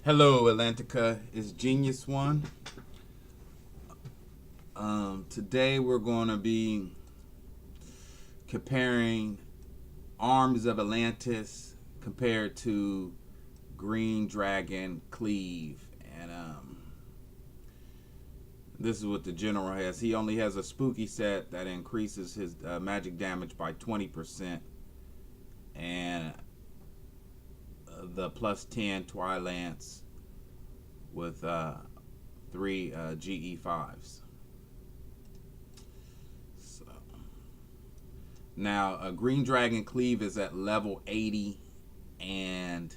Hello, Atlantica. It's GeniusOne. Today we're going to be comparing Arms of Atlantis compared to Green Dragon Cleave. And this is what the general has. He only has a spooky set that increases his magic damage by 20%. And the plus 10 Twilance with 3 GE5s. So now a Green Dragon Cleave is at level 80, and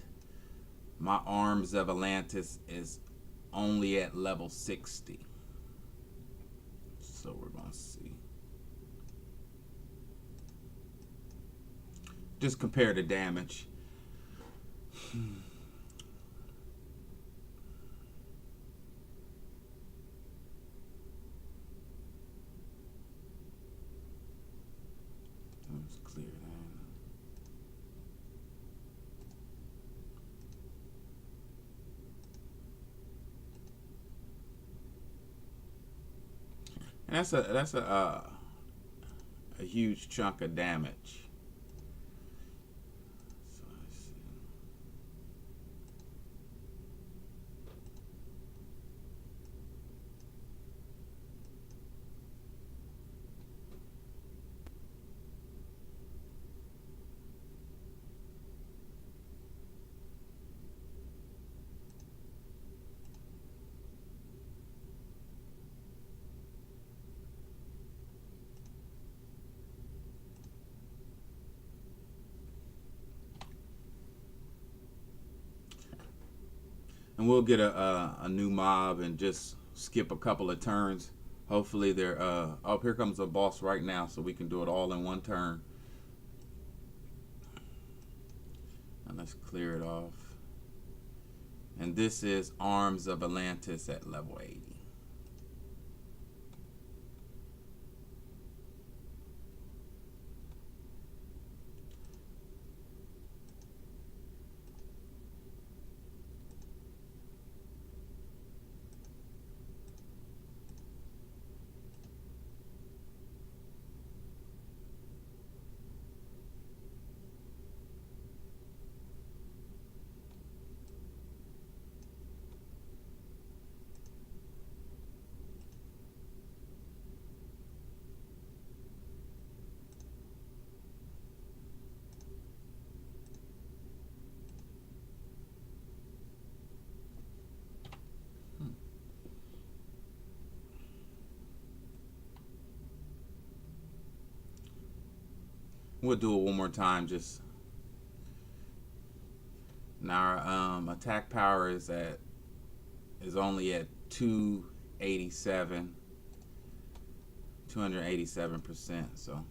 my Arms of Atlantis is only at level 60. So we're going to see. Just compare the damage. Let's clear that. And that's a huge chunk of damage. So let's see. And we'll get a new mob and just skip a couple of turns. Hopefully they're oh, here comes a boss right now, so we can do it all in one turn. And let's clear it off. And this is Arms of Atlantis at level 80. We'll do it one more time. Just now, our attack power is only at 287, 287%. So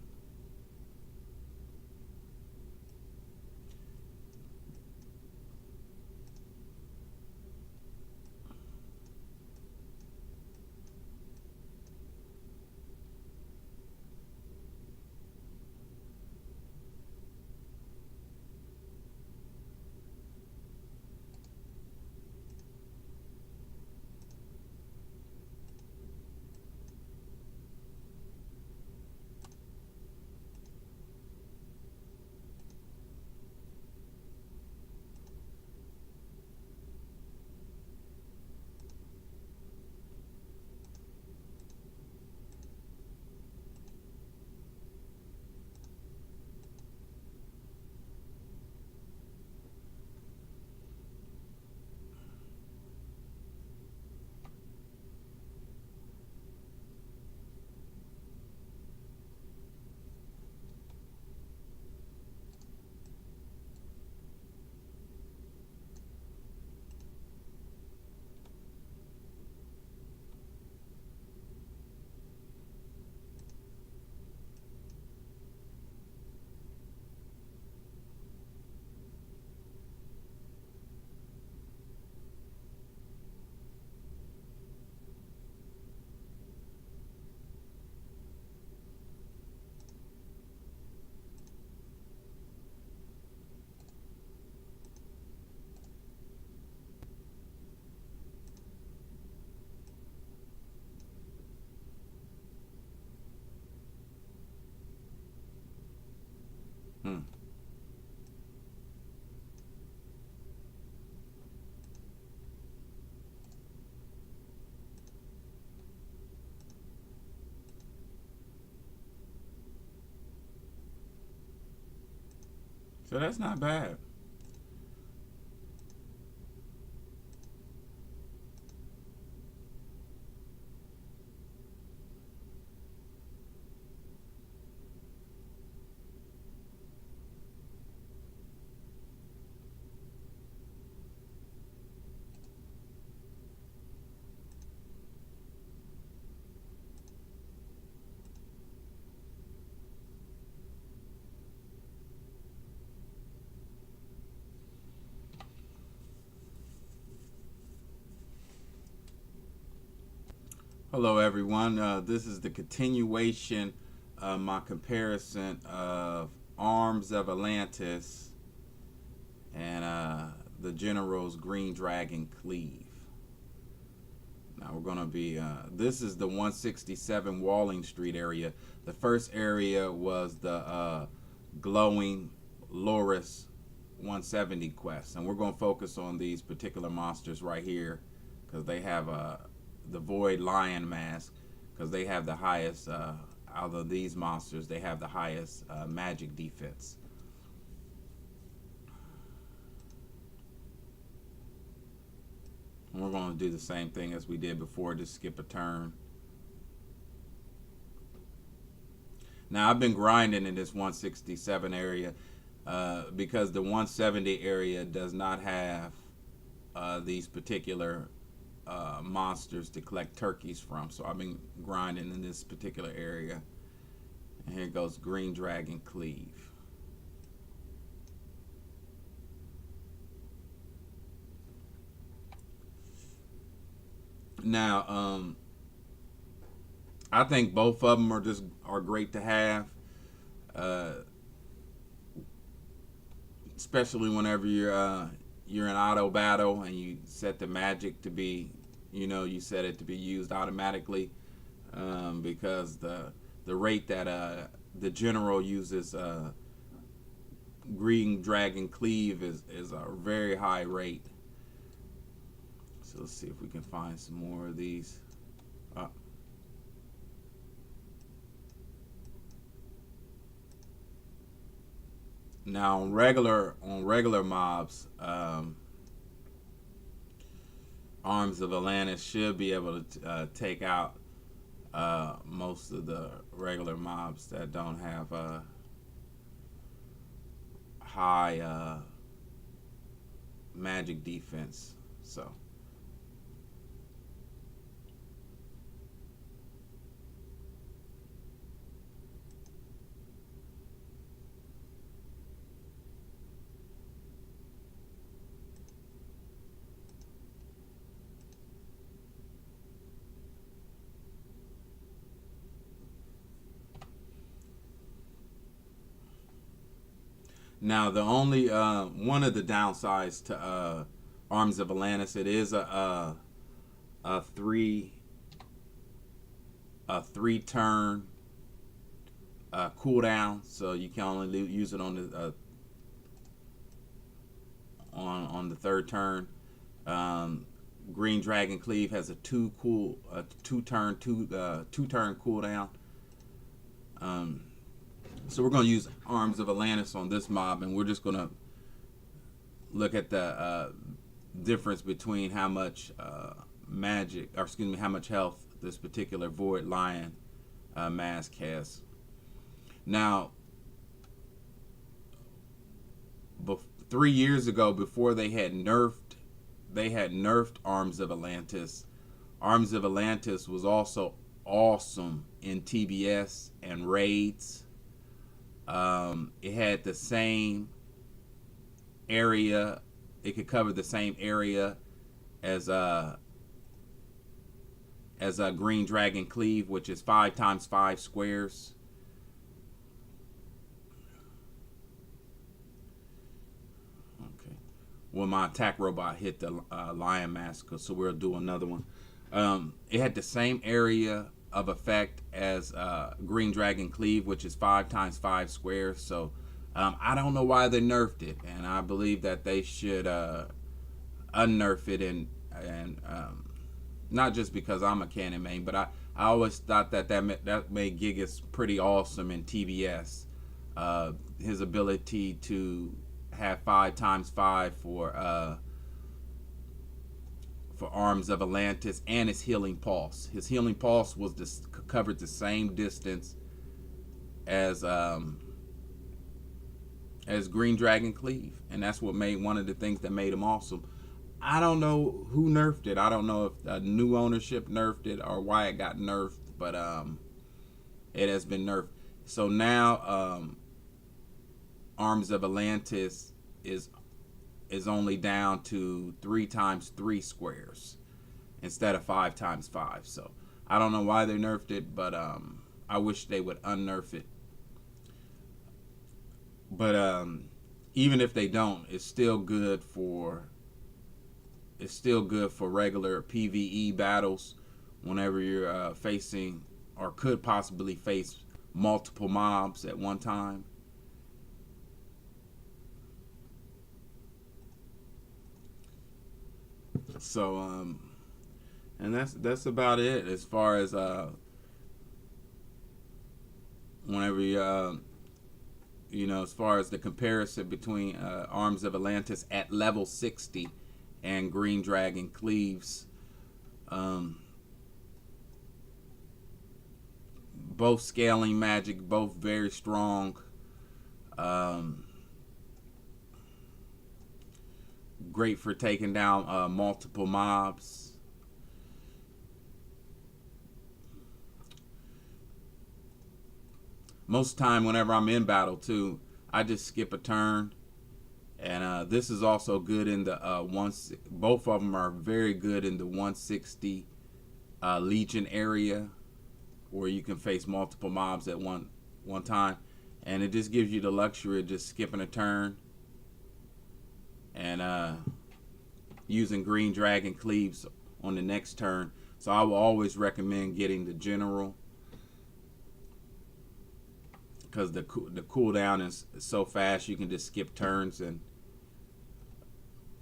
So that's not bad. Hello, everyone. This is the continuation of my comparison of Arms of Atlantis and the General's Green Dragon Glaive. Now we're going to be, this is the 167 Walling Street area. The first area was the Glowing Loris 170 quest. And we're going to focus on these particular monsters right here because they have the Void Lion mask, because they have the highest, out of these monsters, they have the highest magic defense. And we're going to do the same thing as we did before, just skip a turn. Now I've been grinding in this 167 area because the 170 area does not have these particular monsters to collect turkeys from. So I've been grinding in this particular area. And here goes Green Dragon Glaive. Now, I think both of them are great to have, especially whenever you're in auto battle and you set the magic to be, you set it to be used automatically, because the rate that the General uses Green Dragon Glaive is a very high rate. So let's see if we can find some more of these. Now on regular mobs, Arms of Atlantis should be able to take out most of the regular mobs that don't have high magic defense. So. Now, the only one of the downsides to Arms of Atlantis, it is a three turn cooldown, so you can only use it on the on the third turn. Green Dragon Glaive has a two turn cooldown. So we're going to use Arms of Atlantis on this mob, and we're just going to look at the difference between how much how much health this particular Void Lion mask has. Now, 3 years ago, before they had nerfed Arms of Atlantis. Arms of Atlantis was also awesome in TBS and raids. It had the same area. It could cover the same area as a Green Dragon Glaive, which is 5 times 5 squares. Okay. Well, my attack robot hit the lion mask, so we'll do another one. It had the same area of effect as Green Dragon Glaive, which is 5 times 5 squares. So I don't know why they nerfed it, and I believe that they should unnerf it, and not just because I'm a cannon main, but I always thought that made Gigas pretty awesome in TBS. His ability to have 5x5 for Arms of Atlantis, and his Healing Pulse. His Healing Pulse was covered the same distance as Green Dragon Glaive, and that's what made one of the things that made him awesome. I don't know who nerfed it. I don't know if new ownership nerfed it or why it got nerfed, but it has been nerfed. So now Arms of Atlantis is only down to 3x3 squares instead of 5x5. So I don't know why they nerfed it, but I wish they would unnerf it. But even if they don't, it's still good for regular PvE battles whenever you're facing or could possibly face multiple mobs at one time. So and that's about it as far as whenever you know, as far as the comparison between Arms of Atlantis at level 60 and Green Dragon Glaive's. Both scaling magic, both very strong. Great for taking down multiple mobs. Most time whenever I'm in battle too, I just skip a turn. And this is also good in the both of them are very good in the 160 Legion area, where you can face multiple mobs at one time, and it just gives you the luxury of just skipping a turn and using Green Dragon Glaives on the next turn. So I will always recommend getting the General, because the cooldown is so fast. You can just skip turns and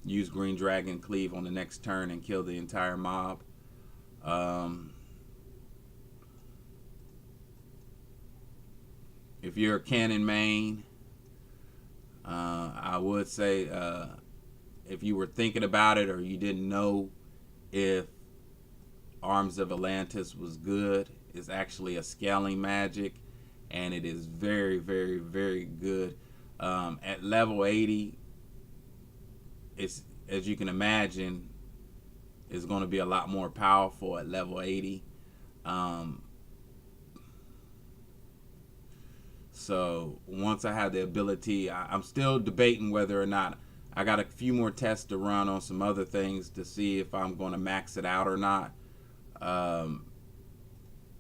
use Green Dragon Glaive on the next turn and kill the entire mob. If you're a cannon main, I would say if you were thinking about it or you didn't know if Arms of Atlantis was good, it's actually a scaling magic, and it is very, very, very good. At level 80, it's, as you can imagine, is going to be a lot more powerful at level 80. So once I have the ability, I'm still debating whether or not. I got a few more tests to run on some other things to see if I'm going to max it out or not.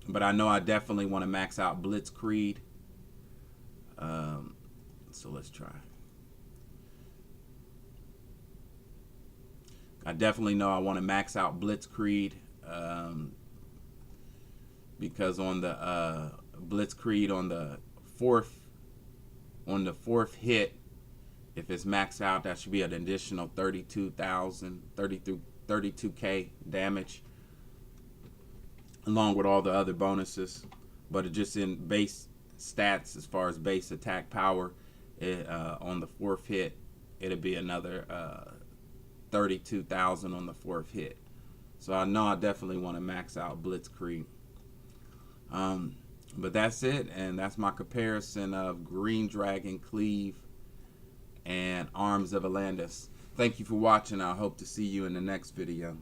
But I know I definitely want to max out Blitzkrieg. So let's try. I definitely know I want to max out Blitzkrieg, because on the Blitzkrieg on the fourth hit, if it's maxed out, that should be an additional 32k damage, along with all the other bonuses. But it just in base stats, as far as base attack power, on the fourth hit, it'll be another 32,000 on the fourth hit. So I know I definitely want to max out Blitzkrieg. But that's it, and that's my comparison of Green Dragon Glaive and Arms of Atlantis. Thank you for watching. I hope to see you in the next video.